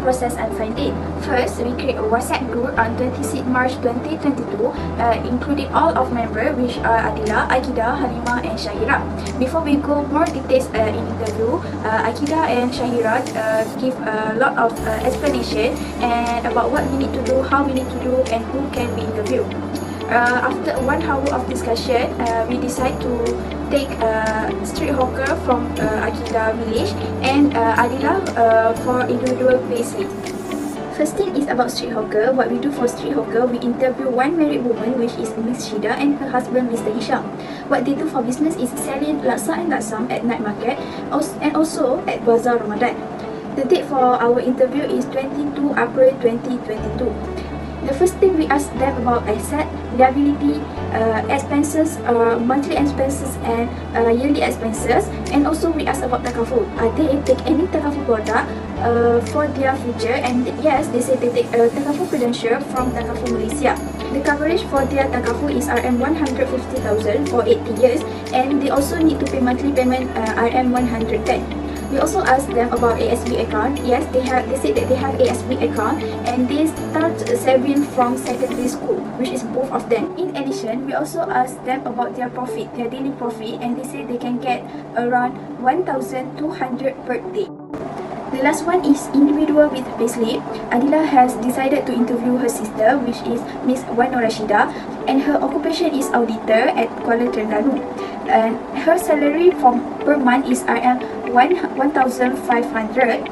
process and finding. First, we create a WhatsApp group on 26 March 2022, including all of members, which are Adila, Akida, Halima, and Shahira. Before we go more details in interview, Akida and Shahira give a lot of explanation and about what we need to do, how we need to do, and who can we interview. After 1 hour of discussion, we decide to take street hawker from Akida village and Adila for individual payslip. First thing is about street hawker. What we do for street hawker, we interview one married woman, which is Miss Shida, and her husband, Mr. Hisham. What they do for business is selling laksa and laksam at night market and also at Bazaar Ramadan. The date for our interview is 22 April 2022. The first thing we ask them about asset, liability, expenses, monthly expenses and yearly expenses, and also we ask about takaful. They take any takaful product for their future, and yes, they say they take takaful credential from Takaful Malaysia. The coverage for their takaful is RM150,000 for 80 years, and they also need to pay monthly payment RM110. We also asked them about ASB account. Yes, they said that they have ASB account and they start saving from secondary school, which is both of them. In addition, we also asked them about their profit, their daily profit, and they say they can get around 1,200 per day. The last one is individual with payslip. Adila has decided to interview her sister, which is Miss Wan Rashida, and her occupation is auditor at Kuala Terengganu. And her salary per month is RM1,500.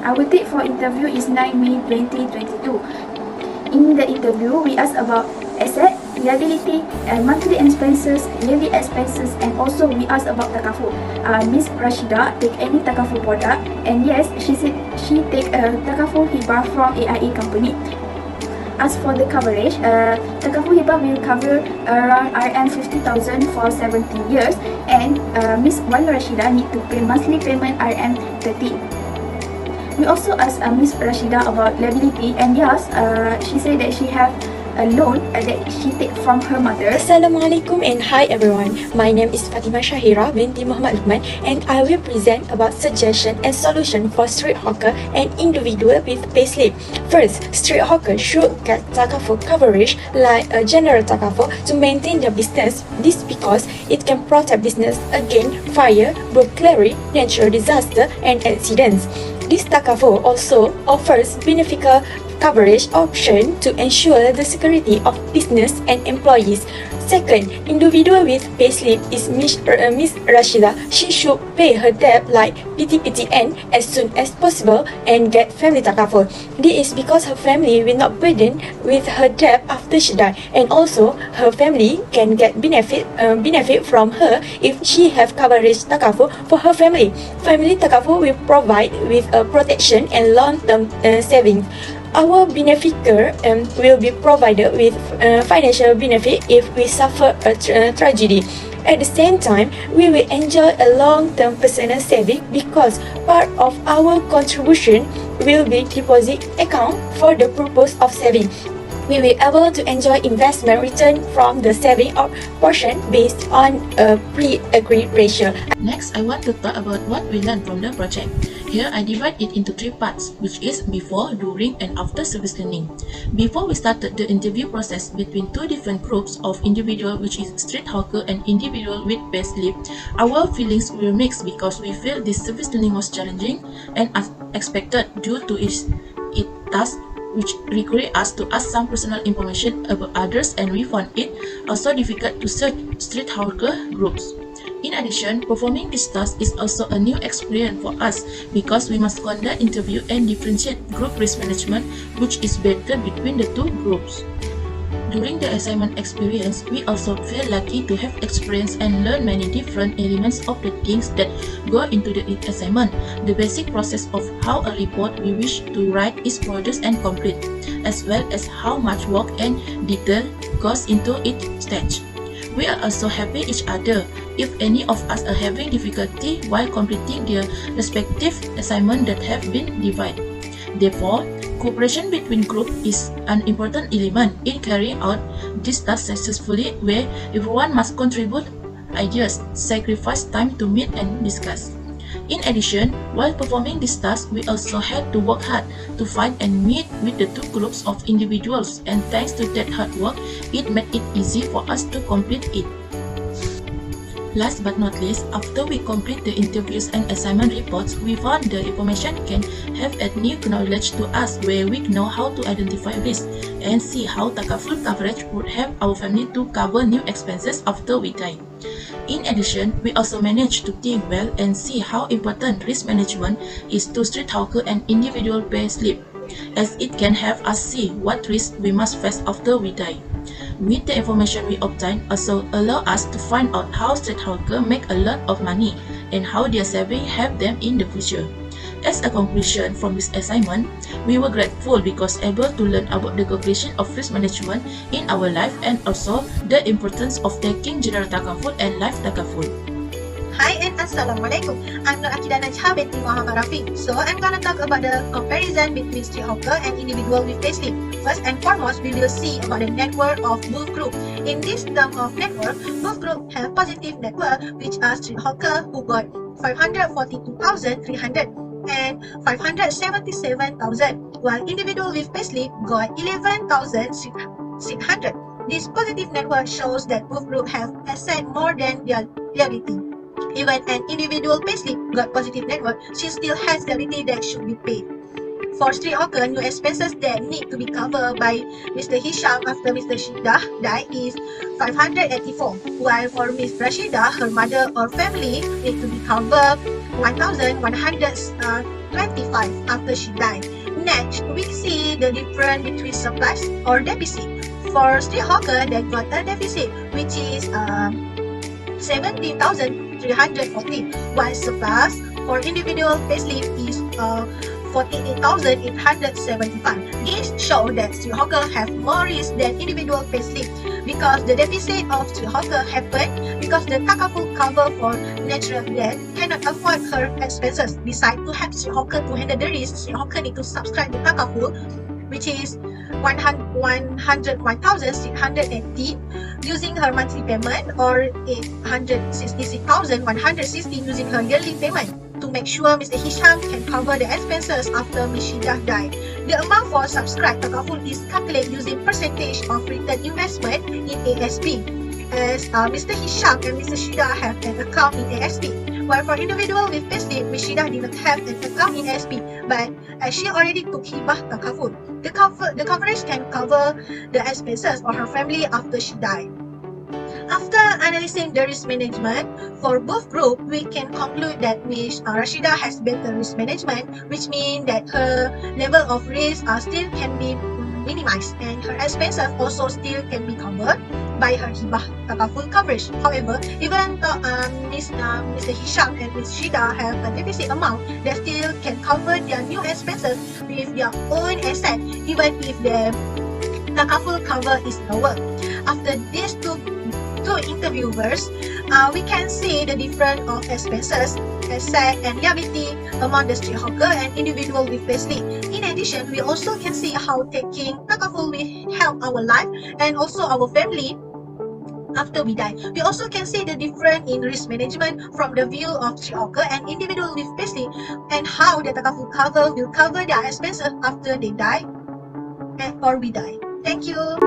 Our date for interview is 9 May 2022. In the interview, we ask about asset, liability, monthly expenses, yearly expenses, and also we ask about takaful. Miss Rashida take any takaful product, and yes, she said she take a takaful hibah from AIA company. As for the coverage, takaful hibah will cover around RM50,000 for 17 years, and Miss Wan Rashida need to pay monthly payment RM30. We also asked Miss Rashida about liability, and yes, she said that she have a loan that she take from her mother. Assalamualaikum and hi everyone. My name is Fatima Shahira binti Muhammad Luqman, and I will present about suggestion and solution for street hawker and individual with payslip. First, street hawker should get takaful coverage like a general takaful to maintain their business. This because it can protect business against fire, burglary, natural disaster, and accidents. This takaful also offers beneficial coverage option to ensure the security of business and employees. Second, individual with payslip is Miss Rashida. She should pay her debt like PTPTN as soon as possible and get family takaful. This is because her family will not burden with her debt after she died, and also her family can get benefit from her if she have coverage takaful for her family. Family takaful will provide with a protection and long-term savings. Our beneficiary will be provided with financial benefit if we suffer a tragedy. At the same time, we will enjoy a long-term personal saving because part of our contribution will be deposit account for the purpose of saving. We will be able to enjoy investment return from the saving portion based on a pre-agreed ratio. Next, I want to talk about what we learned from the project. Here, I divide it into 3 parts, which is before, during, and after service learning. Before we started the interview process between 2 different groups of individual, which is street hawker and individual with payslip, our feelings were mixed because we felt this service learning was challenging and unexpected due to its task, which required us to ask some personal information about others, and we found it also difficult to search street hawker groups. In addition, performing this task is also a new experience for us because we must conduct interview and differentiate group risk management, which is better between the 2 groups. During the assignment experience, we also feel lucky to have experienced and learned many different elements of the things that go into the assignment. The basic process of how a report we wish to write is produced and complete, as well as how much work and detail goes into each stage. We are also helping each other if any of us are having difficulty while completing their respective assignment that have been divided. Therefore, cooperation between groups is an important element in carrying out this task successfully, where everyone must contribute ideas, sacrifice time to meet and discuss. In addition, while performing this task, we also had to work hard to find and meet with the two groups of individuals, and thanks to that hard work, it made it easy for us to complete it. Last but not least, after we complete the interviews and assignment reports, we found the information can have a new knowledge to us where we know how to identify risk and see how Takaful coverage would help our family to cover new expenses after we die. In addition, we also managed to think well and see how important risk management is to street hawker and individual payslip, as it can help us see what risk we must face after we die. With the information we obtained also allow us to find out how street hawker make a lot of money and how their saving help them in the future. As a conclusion from this assignment, we were grateful because able to learn about the calculation of risk management in our life and also the importance of taking general takaful and life takaful. Hi and Assalamualaikum. I'm Nur Akidah Najha binti Muhammad Rafiq. So I'm gonna talk about the comparison between street hawker and individual with payslip. First and foremost, we will see about the net worth of both group. In this term of net worth, both group have positive net worth, which are street hawker who got 542,300 and 577,000, while individual with payslip got 11,600. This positive net worth shows that both group have asset more than their liability. Even an individual payslip got positive net worth, she still has liability that should be paid. For street hawker, new expenses that need to be covered by Mr. Hisham after Mr. Shidah died is 584, while for Ms. Rashida, her mother or family need to be covered 1,125 after she died. Next, we see the difference between surplus or deficit. For street hawker, they got a deficit which is 17,340, while surplus for individual payslip is 48,875. This shows that street hawker have more risk than individual payslip because the deficit of street hawker happened because the takaful cover for natural death cannot afford her expenses. Besides, to help street hawker to handle the risk, street hawker need to subscribe the takaful, which is 101,680 using her monthly payment or 866,160 using her yearly payment to make sure Mr. Hisham can cover the expenses after Ms. Shidah died. The amount for subscribed takaful is calculated using percentage of return investment in ASP, as Mr. Hisham and Mr. Shidah have an account in ASP. While for individual with payslip, Ms. Shidah did not have an account in ASP, but as she already took hibah takaful, the coverage can cover the expenses for her family after she died. After analyzing the risk management for both groups, we can conclude that Ms. Rashida has better risk management, which means that her level of risk still can be minimized and her expenses also still can be covered by her hibah takaful coverage. However, even though Mr. Hisham and Ms. Shida have a deficit amount, they still can cover their new expenses with their own asset, even if the takaful cover is lower. After these two interviewers, we can see the difference of expenses, asset and liability among the street hawker and individual with payslip. In addition, we also can see how taking takaful will help our life and also our family after we die. We also can see the difference in risk management from the view of street hawker and individual with payslip and how the takaful cover will cover their expenses after they die or we die. Thank you.